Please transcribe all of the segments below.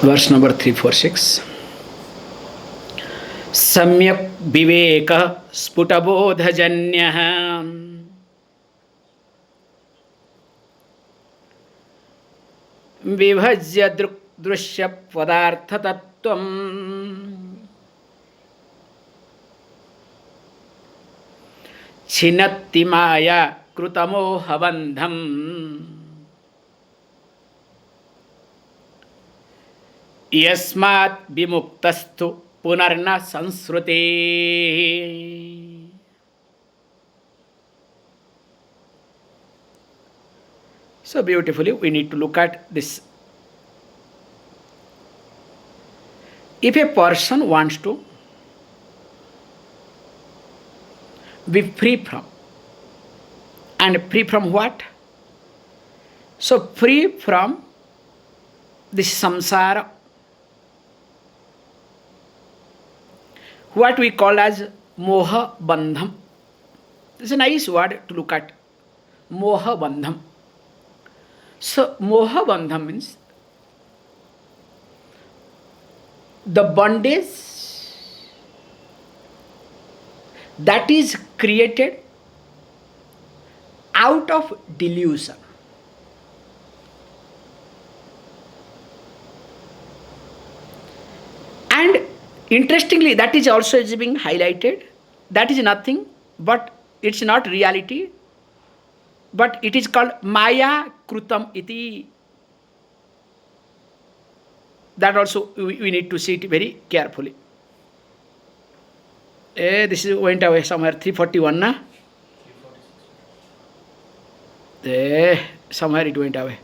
Verse number 346. Samyak viveka sputabodhajanyah vibhajya drusya padartha tattvam chinatti maya krutamoha bandham yasmat vimuktastu punarna sansrute. So beautifully, we need to look at this. If a person wants to be free from, and free from what? So free from this samsara, what we call as moha bandham. This is a nice word to look at. Moha bandham. So moha bandham means the bondage that is created out of delusion. And interestingly, that is also being highlighted. That is nothing but it's not reality, but it is called maya krutam iti. That also we need to see it very carefully. This went away somewhere, 341 na? Somewhere it went away.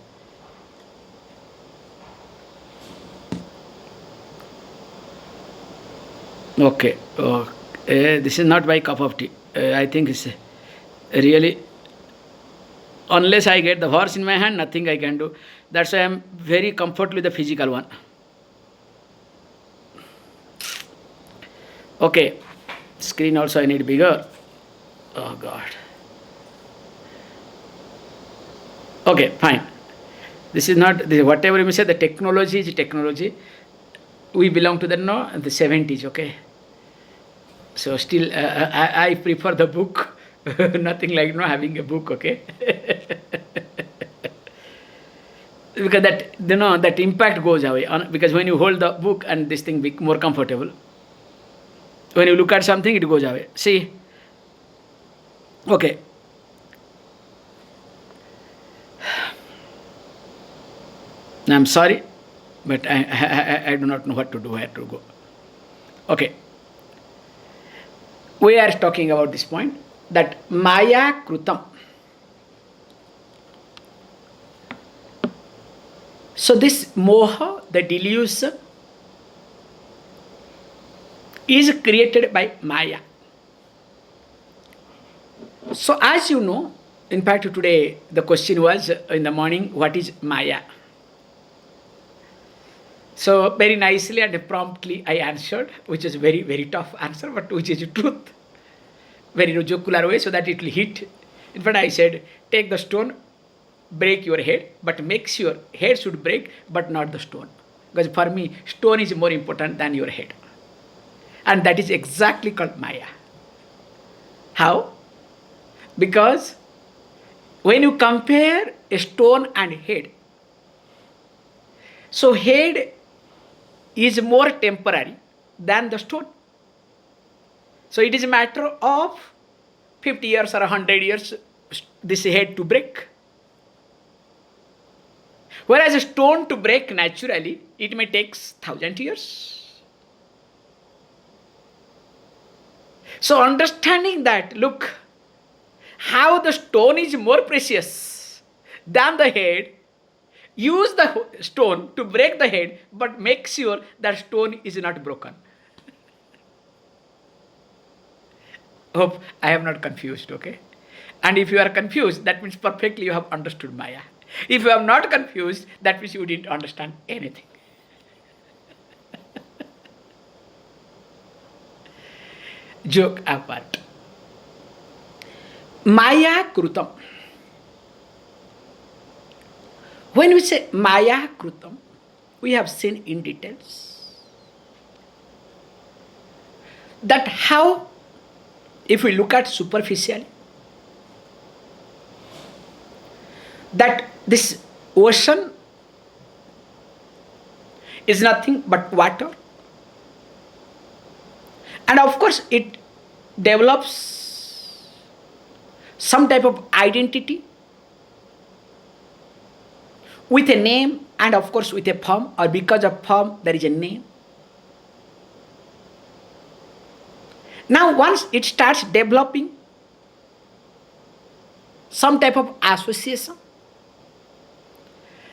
Okay. This is not my cup of tea. I think it's really, unless I get the horse in my hand, nothing I can do. That's why I am very comfortable with the physical one. Okay. Screen also I need bigger. Oh God. Okay, fine. This is not, whatever you say, the technology is technology. We belong to the 70s, okay? So still, I prefer the book. Nothing like having a book, okay? Because that, that impact goes away. Because when you hold the book and this thing be more comfortable. When you look at something, it goes away. See? Okay. I'm sorry, but I do not know what to do, where to go. Okay. We are talking about this point, that maya krutam. So this moha, the delusion, is created by maya. So as you know, in fact today the question was in the morning, what is maya? So very nicely and promptly I answered, which is very, very tough answer, but which is truth. Very jocular way, so that it will hit. In fact I said, take the stone, break your head, but make sure head should break, but not the stone. Because for me, stone is more important than your head. And that is exactly called maya. How? Because when you compare a stone and head, so head is more temporary than the stone. So it is a matter of 50 years or 100 years this head to break. Whereas a stone to break naturally, it may take 1,000 years. So understanding that, look, how the stone is more precious than the head, use the stone to break the head, but make sure that stone is not broken. Hope I have not confused, okay? And if you are confused, that means perfectly you have understood Maya. If you have not confused, that means you didn't understand anything. Joke apart. Maya Krutam. When we say Maya Krutam, we have seen in details that how, if we look at superficially, that this ocean is nothing but water, and of course it develops some type of identity with a name and of course with a form, or because of form there is a name. Now once it starts developing some type of association,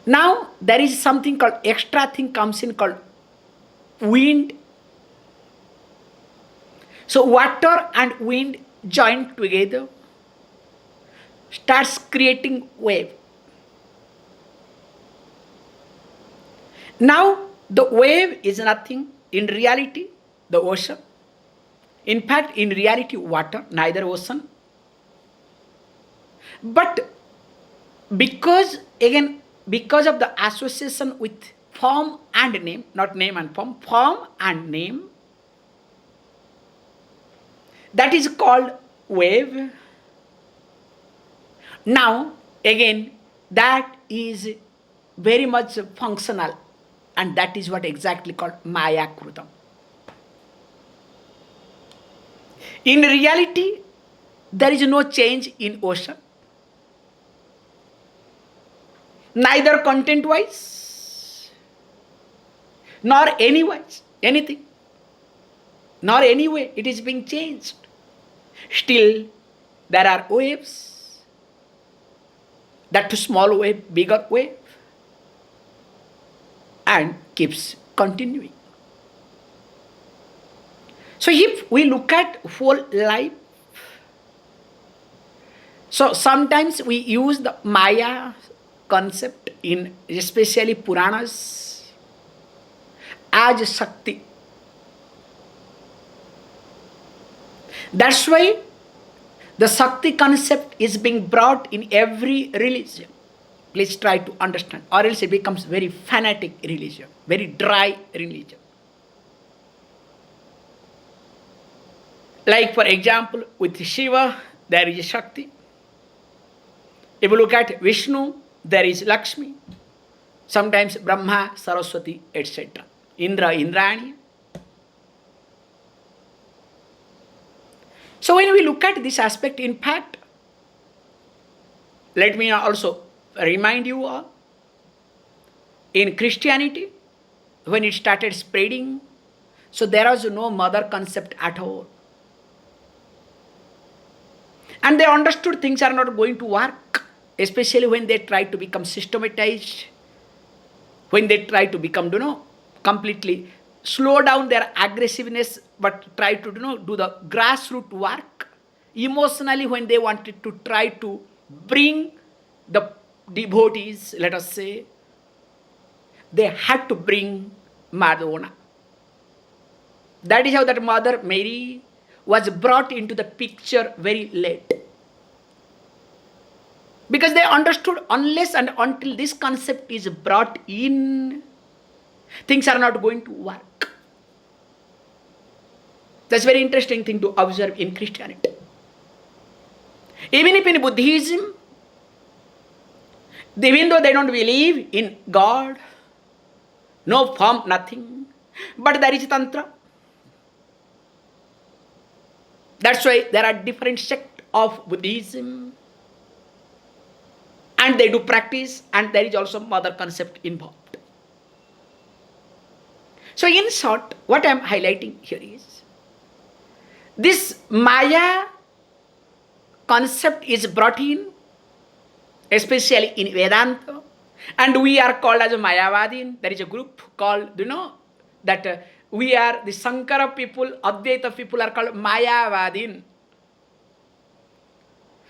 now there is something called extra thing comes in called wind. So water and wind joined together starts creating wave. Now the wave is nothing in reality, the ocean. In fact, in reality, water, neither ocean. But because of the association with form and name, not name and form and name, that is called wave. Now again, that is very much functional, and that is what exactly called Maya Krutam. In reality, there is no change in ocean, neither content wise, nor any wise, anything, nor any way it is being changed. Still, there are waves, that small wave, bigger wave, and keeps continuing. So if we look at whole life, so sometimes we use the Maya concept in especially Puranas as Shakti. That's why the Shakti concept is being brought in every religion. Please try to understand, or else it becomes very fanatic religion, very dry religion. Like for example, with Shiva, there is Shakti. If you look at Vishnu, there is Lakshmi. Sometimes Brahma, Saraswati, etc. Indra, Indrani. So when we look at this aspect, in fact, let me also remind you all, in Christianity, when it started spreading, so there was no mother concept at all. And they understood things are not going to work, especially when they try to become systematized, when they try to become, completely slow down their aggressiveness, but try to, do the grassroots work. Emotionally, when they wanted to try to bring the devotees, let us say, they had to bring Madonna. That is how that Mother Mary was brought into the picture very late. Because they understood unless and until this concept is brought in, things are not going to work. That's a very interesting thing to observe in Christianity. Even if in Buddhism, even though they don't believe in God, no form, nothing, but there is Tantra. That's why there are different sects of Buddhism, and they do practice, and there is also mother concept involved. So in short, what I am highlighting here is, this Maya concept is brought in, especially in Vedanta, and we are called as a Mayavadin. There is a group called, that we are the Sankara people, Advaita people are called Mayavadin.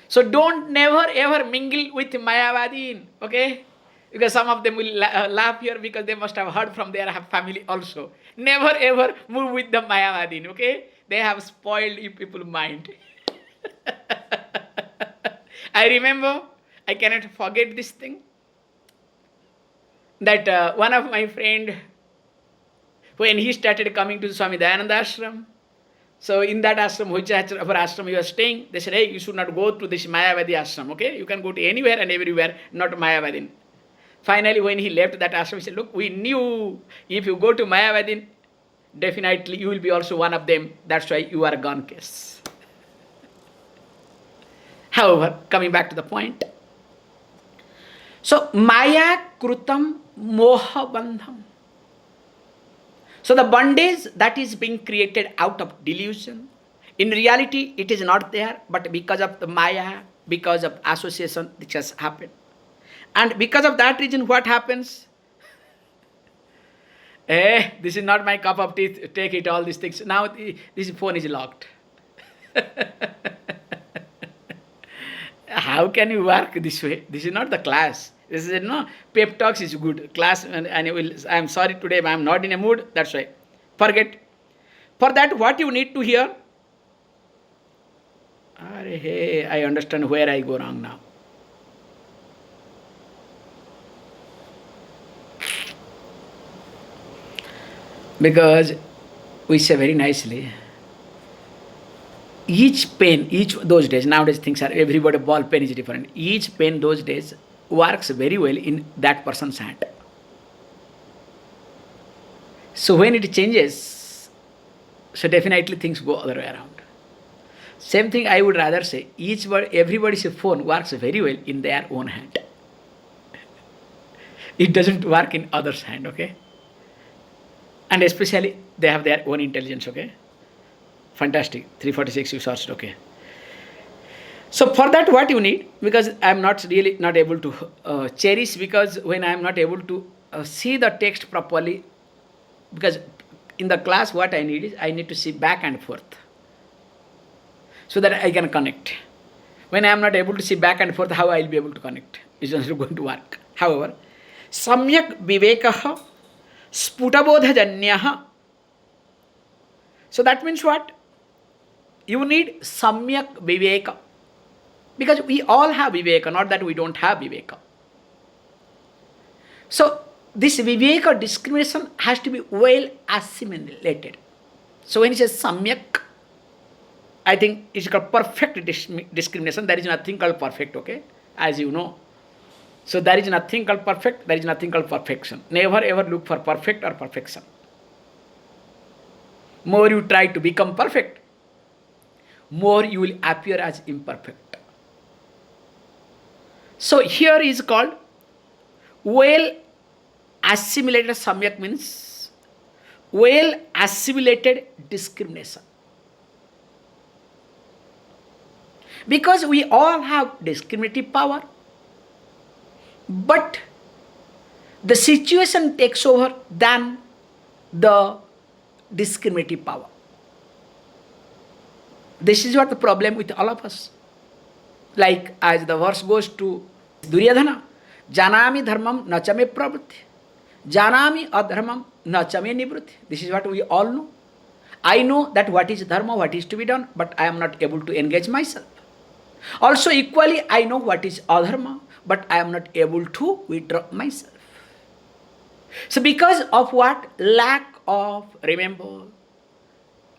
So don't never ever mingle with Mayavadin, okay? Because some of them will laugh here because they must have heard from their family also. Never ever move with the Mayavadin, okay? They have spoiled people's mind. I remember, I cannot forget this thing. that one of my friend, when he started coming to Swami Ananda Ashram, so in that ashram, which our ashram you are staying, they said, hey, you should not go to this Mayavadi ashram, okay? You can go to anywhere and everywhere, not Mayavadin. Finally, when he left that ashram, he said, look, we knew if you go to Mayavadin, definitely you will be also one of them. That's why you are a gone case. However, coming back to the point. So, Maya Krutam Moha Bandham. So the bondage that is being created out of delusion, in reality it is not there, but because of the Maya, because of association, which has happened. And because of that reason, what happens? This is not my cup of tea, take it, all these things. Now this phone is locked. How can you work this way? This is not the class. This is pep talks is good. Class, and I am sorry today, I am not in a mood, that's why. Forget. For that, what you need to hear? Hey, I understand where I go wrong now. Because we say very nicely, each pen, each those days, nowadays things are, everybody ball pen is different. Each pen those days works very well in that person's hand. So when it changes, so definitely things go other way around. Same thing I would rather say, everybody's phone works very well in their own hand. It doesn't work in others' hand, okay? And especially they have their own intelligence, okay? Fantastic. 346 you searched, okay? So for that, what you need, because I am not really not able to cherish, because when I am not able to see the text properly, because in the class what I need is, I need to see back and forth, so that I can connect. When I am not able to see back and forth, how I will be able to connect? It's not going to work. However, Samyak Vivekaha Sputabodhajanyaha. So that means what? You need Samyak Viveka. Because we all have Viveka, not that we don't have Viveka. So this Viveka discrimination has to be well assimilated. So when it says Samyak, I think it's called perfect discrimination. There is nothing called perfect, okay? As you know. So there is nothing called perfect, there is nothing called perfection. Never ever look for perfect or perfection. More you try to become perfect, more you will appear as imperfect. So here is called well assimilated. Samyak means well assimilated discrimination. Because we all have discriminative power, but the situation takes over than the discriminative power. This is what the problem with all of us. Like as the verse goes to Duryodhana, Janami dharmam nachame pravritti, Janami adharmam nachame nivritti. This is what we all know. I know that what is dharma, what is to be done, but I am not able to engage myself. Also equally, I know what is adharma, but I am not able to withdraw myself. So because of what? Lack of, remember,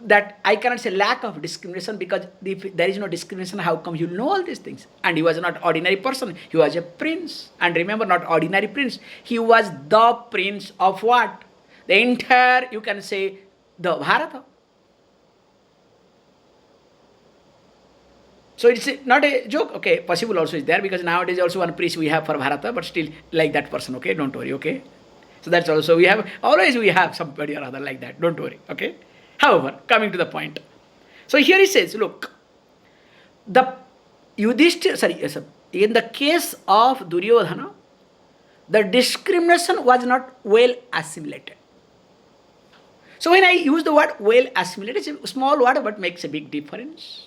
that I cannot say lack of discrimination, because if there is no discrimination, how come you know all these things? And he was not ordinary person, he was a prince. And remember, not ordinary prince, he was the prince of what? The entire, you can say, the Bharata. So it's not a joke, okay, possible also is there, because nowadays also one priest we have for Bharata, but still like that person, okay, don't worry, okay. So that's also, we have, always we have somebody or other like that, don't worry, okay. However, coming to the point. So here he says, look, the Yudhishthira, in the case of Duryodhana, the discrimination was not well assimilated. So when I use the word well assimilated, it's a small word but makes a big difference.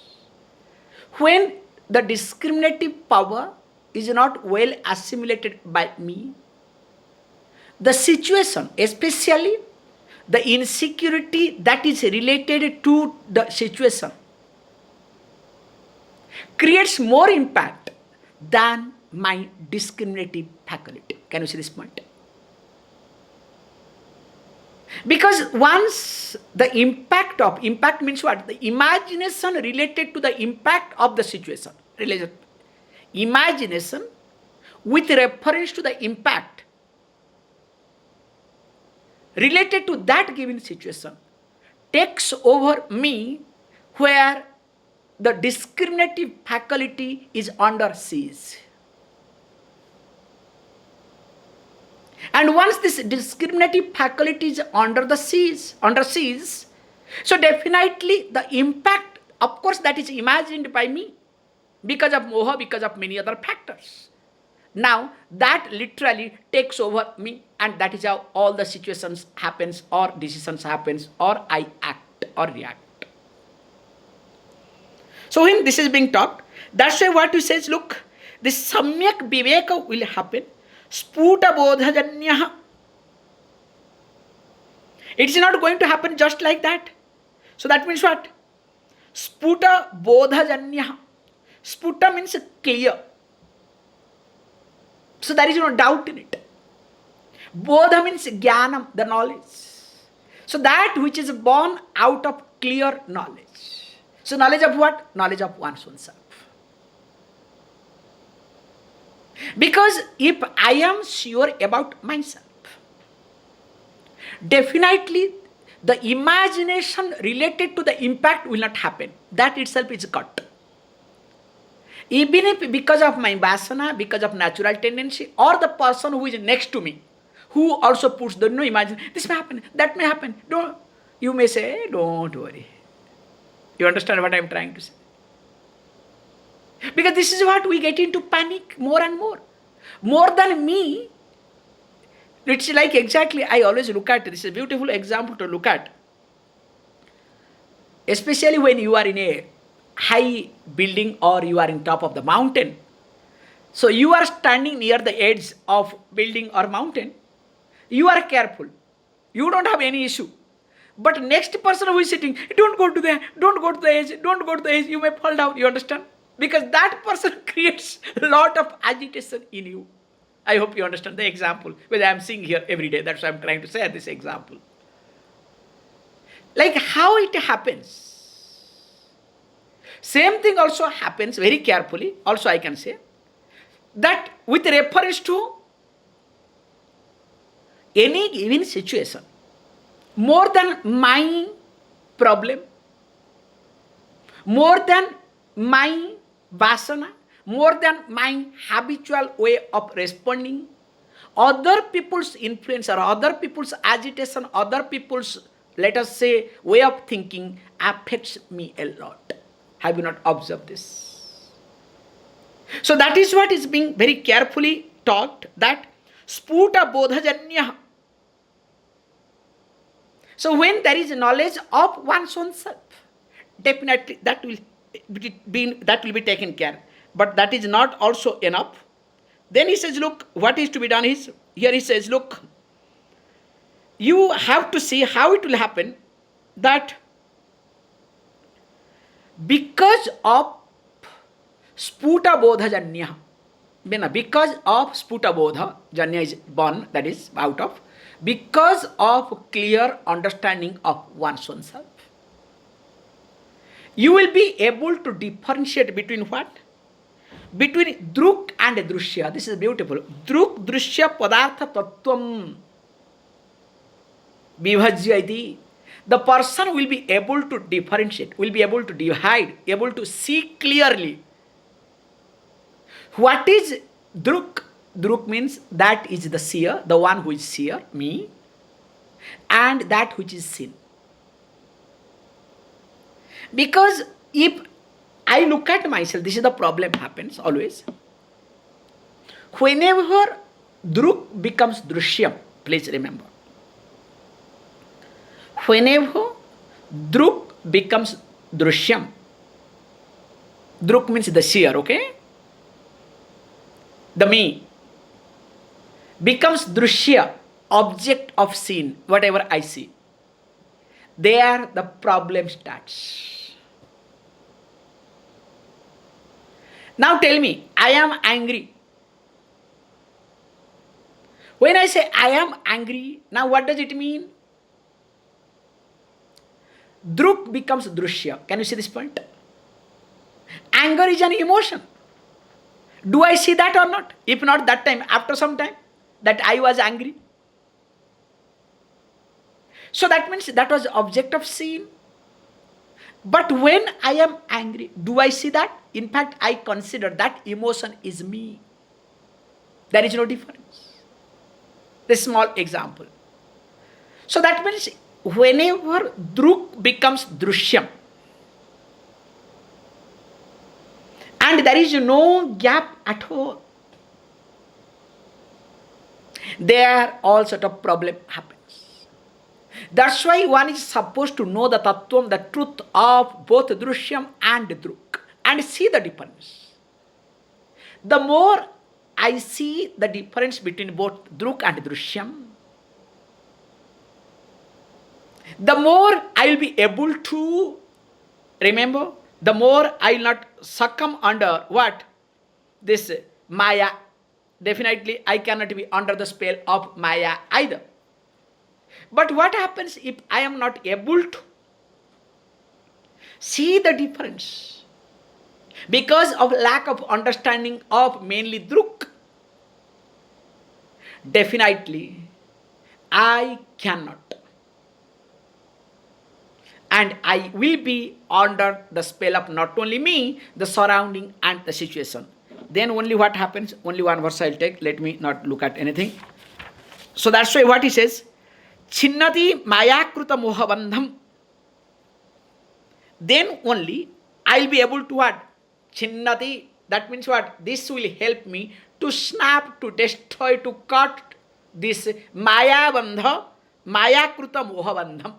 When the discriminative power is not well assimilated by me, the situation, especially the insecurity that is related to the situation, creates more impact than my discriminative faculty. Can you see this point? Because once the impact means what? The imagination related to the impact of the situation. Imagination with reference to the impact related to that given situation takes over me, where the discriminative faculty is under siege. And once this discriminative faculty is under siege, so definitely the impact, of course, that is imagined by me because of moha, because of many other factors. Now that literally takes over me, and that is how all the situations happens, or decisions happens, or I act or react. So when this is being taught, that's why what he says, look, this samyak viveka will happen. Sputa bodhajanya. It is not going to happen just like that. So that means what? Sputa bodhajanya. Sputa means clear. So there is no doubt in it. Bodha means jnanam, the knowledge. So that which is born out of clear knowledge. So knowledge of what? Knowledge of one's own self. Because if I am sure about myself, definitely the imagination related to the impact will not happen. That itself is cut. Even if because of my vasana, because of natural tendency, or the person who is next to me, who also puts the no imagine, this may happen, that may happen. Don't, you may say, don't worry. You understand what I am trying to say? Because this is what we get into panic more and more. More than me, it's like exactly, I always look at, this is a beautiful example to look at. Especially when you are in a high building or you are in top of the mountain. So you are standing near the edge of building or mountain. You are careful. You don't have any issue. But next person who is sitting, don't go to the edge, don't go to the edge, you may fall down, you understand? Because that person creates a lot of agitation in you. I hope you understand the example, which I am seeing here every day. That's why I am trying to say this example. Like how it happens. Same thing also happens very carefully, also I can say, that with reference to any given situation, more than my problem, more than my vasana, more than my habitual way of responding, other people's influence or other people's agitation, other people's, let us say, way of thinking affects me a lot. Have you not observed this? So that is what is being very carefully taught, that sputa bodhajanya. So when there is knowledge of one's own self, definitely that will be taken care. But that is not also enough. Then he says, look, what is to be done is, here he says, look, you have to see how it will happen, that because of sputa bodha janya, because of sputa bodha, janya is born, that is out of, because of clear understanding of one's own self, you will be able to differentiate between what? Between druk and drushya. This is beautiful. Druk drushya padartha tattvam vibhajyati. The person will be able to differentiate, will be able to divide, able to see clearly. What is druk? Druk means that is the seer, the one who is seer, me, and that which is sin. Because if I look at myself, this is the problem happens always. Whenever druk becomes drishyam, please remember. Whenever druk becomes drishyam, druk means the seer, okay? The me becomes drushya, object of sin, whatever I see. There the problem starts. Now tell me, I am angry. When I say I am angry, now what does it mean? Druk becomes drushya. Can you see this point? Anger is an emotion. Do I see that or not? If not that time, after some time, that I was angry. So that means that was object of seeing. But when I am angry, do I see that? In fact, I consider that emotion is me. There is no difference. This small example. So that means whenever druk becomes drishyam, and there is no gap at all, there all sort of problem happens. That's why one is supposed to know the tattvam, the truth of both drishyam and druk, and see the difference. The more I see the difference between both druk and drishyam, the more I will be able to remember, the more I will not succumb under what? This Maya. Definitely I cannot be under the spell of Maya either. But what happens if I am not able to see the difference? Because of lack of understanding of mainly druk, definitely I cannot. And I will be under the spell of not only me, the surrounding and the situation. Then only what happens, only one verse I'll take, let me not look at anything. So that's why what he says, Chinnati mayakruta mohabandham. Then only I'll be able to what? Chinnati, that means what? This will help me to snap, to destroy, to cut this mayabandha, mayakruta mohabandham.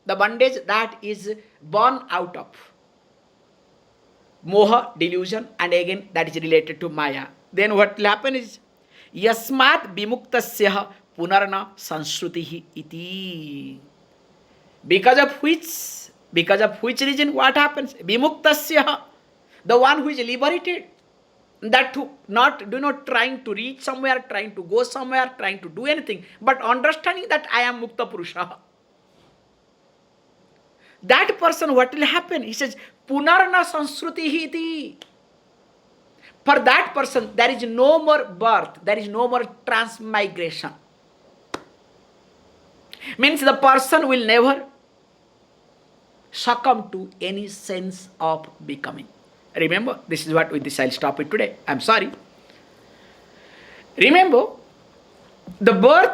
The bondage that is born out of moha, delusion, and again that is related to maya. Then what will happen is yasmat vimuktasya punarna sansrutihi iti. Because of which reason what happens? Vimuktasya, the one who is liberated, that do not trying to reach somewhere, trying to go somewhere, trying to do anything, but understanding that I am mukta purusha. That person, what will happen? He says, punarna sansrutihi iti. For that person, there is no more birth, there is no more transmigration. Means the person will never succumb to any sense of becoming. Remember, this is what with this I'll stop it today. I'm sorry. Remember, the birth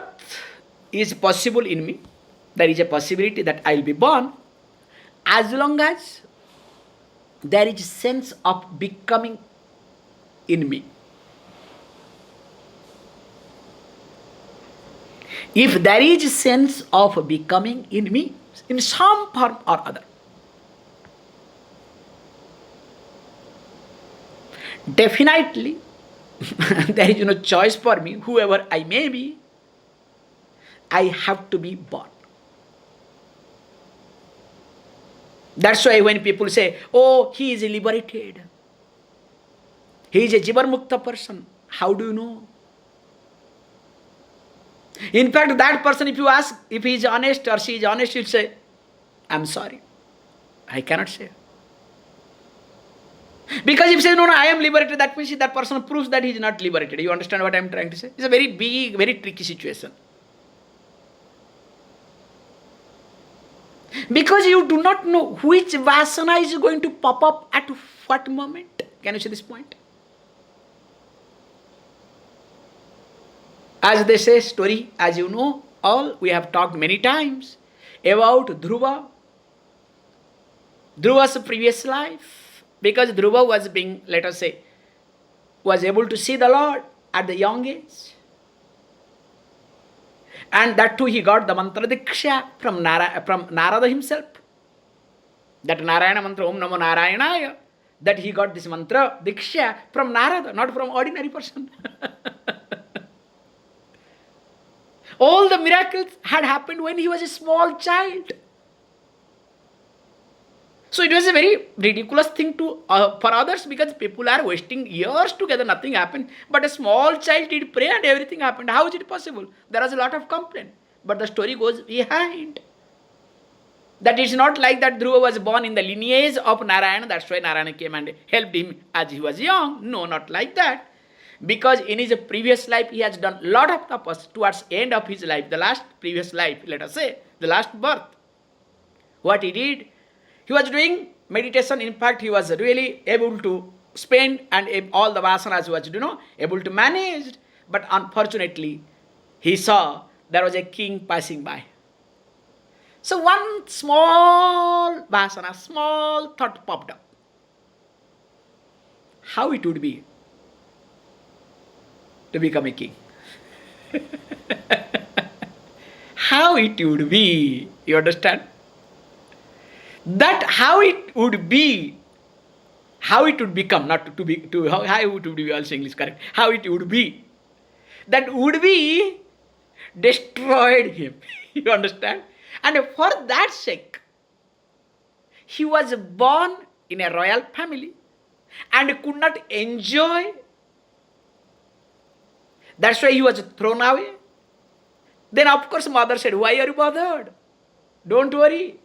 is possible in me. There is a possibility that I'll be born, as long as there is sense of becoming in me. If there is sense of becoming in me, in some form or other, definitely there is no choice for me, whoever I may be, I have to be born. That's why when people say, oh, he is liberated, he is a Jivan Mukta person, how do you know? In fact, that person, if you ask if he is honest or she is honest, he'll say, I'm sorry, I cannot say. Because if he says, no, I am liberated, that means that person proves that he is not liberated. You understand what I am trying to say? It's a very big, very tricky situation. Because you do not know which vasana is going to pop up at what moment. Can you see this point? As they say, story, as you know, all we have talked many times about Dhruva's previous life. Because Dhruva was being, let us say, was able to see the Lord at the young age. And that too he got the mantra diksha from Narada himself. That Narayana mantra, Om Namo Narayanaya, that he got this mantra diksha from Narada, not from ordinary person. All the miracles had happened when he was a small child. So it was a very ridiculous thing to for others, because people are wasting years together, nothing happened. But a small child did pray and everything happened. How is it possible? There was a lot of complaint. But the story goes behind. That it's not like that Dhruva was born in the lineage of Narayana, that's why Narayana came and helped him as he was young. No, not like that. Because in his previous life, he has done lot of tapas towards end of his life, the last previous life, let us say, the last birth. What he did, he was doing meditation. In fact, he was really able to spend and all the vasanas he was, able to manage. But unfortunately, he saw there was a king passing by. So one small vasana, small thought popped up. How it would be to become a king. How it would be, you understand? That how it would be, how it would become, not to be, to how it would be also English correct, how it would be. That would be destroyed him. You understand? And for that sake, he was born in a royal family and could not enjoy. That's why he was thrown away. Then of course mother said, why are you bothered? Don't worry.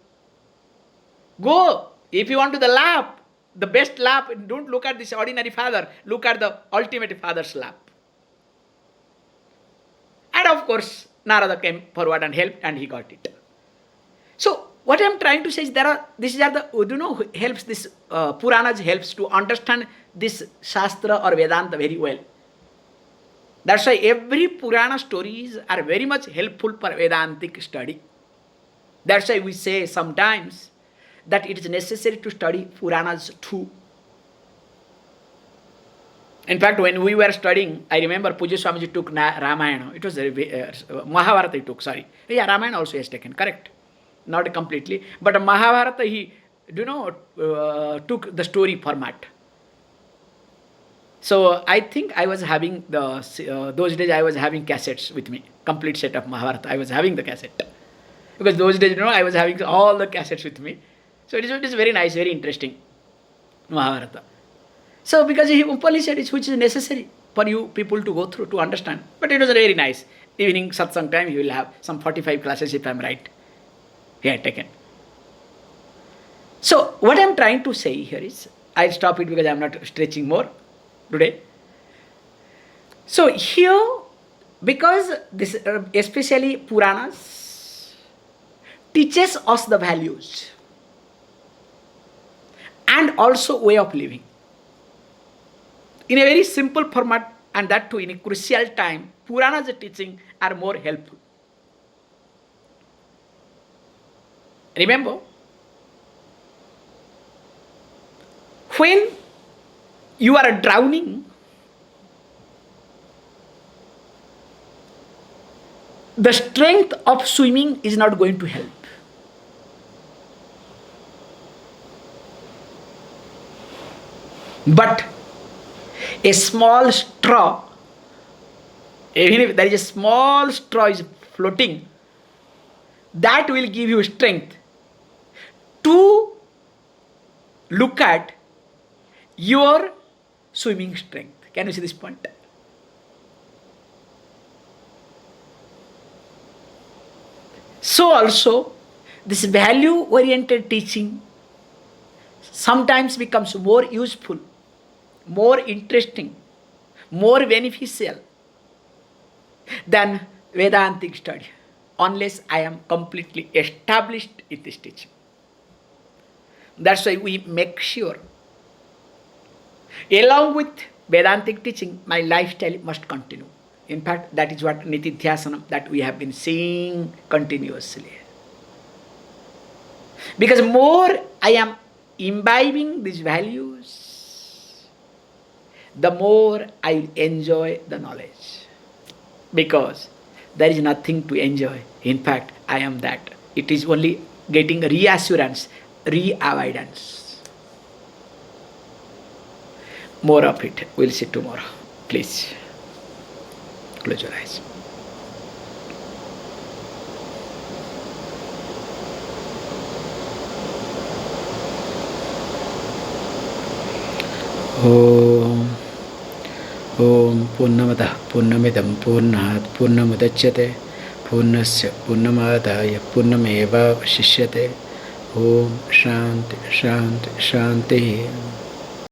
Go. If you want to the lap, the best lap, don't look at this ordinary father. Look at the ultimate father's lap. And of course, Narada came forward and helped and he got it. So, what I am trying to say is Puranas helps to understand this Shastra or Vedanta very well. That's why every Purana stories are very much helpful for Vedantic study. That's why we say sometimes that it is necessary to study Puranas too. In fact, when we were studying, I remember Puja Swamiji took Ramayana. It was Mahabharata he took, sorry. Yeah, Ramayana also he has taken, correct. Not completely. But Mahabharata he, took the story format. So I think I was having those days I was having cassettes with me. Complete set of Mahabharata. I was having the cassette. Because those days, I was having all the cassettes with me. So it is very nice, very interesting, Mahabharata. So because Upanishad is which is necessary for you people to go through, to understand. But it was very nice. Evening satsang time, you will have some 45 classes if I am right. He had taken. So what I am trying to say here is, I'll stop it because I am not stretching more today. So here, because this especially Puranas teaches us the values and also way of living in a very simple format, and that too in a crucial time. Puranas teaching are more helpful. Remember, when you are drowning, the strength of swimming is not going to help. But a small straw, even if there is a small straw is floating, that will give you strength to look at your swimming strength. Can you see this point? So also, this value-oriented teaching sometimes becomes more useful, more interesting, more beneficial than Vedantic study, unless I am completely established in this teaching. That's why we make sure, along with Vedantic teaching, my lifestyle must continue. In fact, that is what Nitidhyasanam that we have been seeing continuously. Because more I am imbibing these values, the more I will enjoy the knowledge. Because there is nothing to enjoy. In fact, I am that. It is only getting reassurance, re-avoidance. More of it. We'll see tomorrow. Please. Close your eyes. Om Purnamada Purnamidam Purnat Purnamudachyate Purnasya Purnamadaya Purnameva Shishyate Om Shanti Shanti Shanti.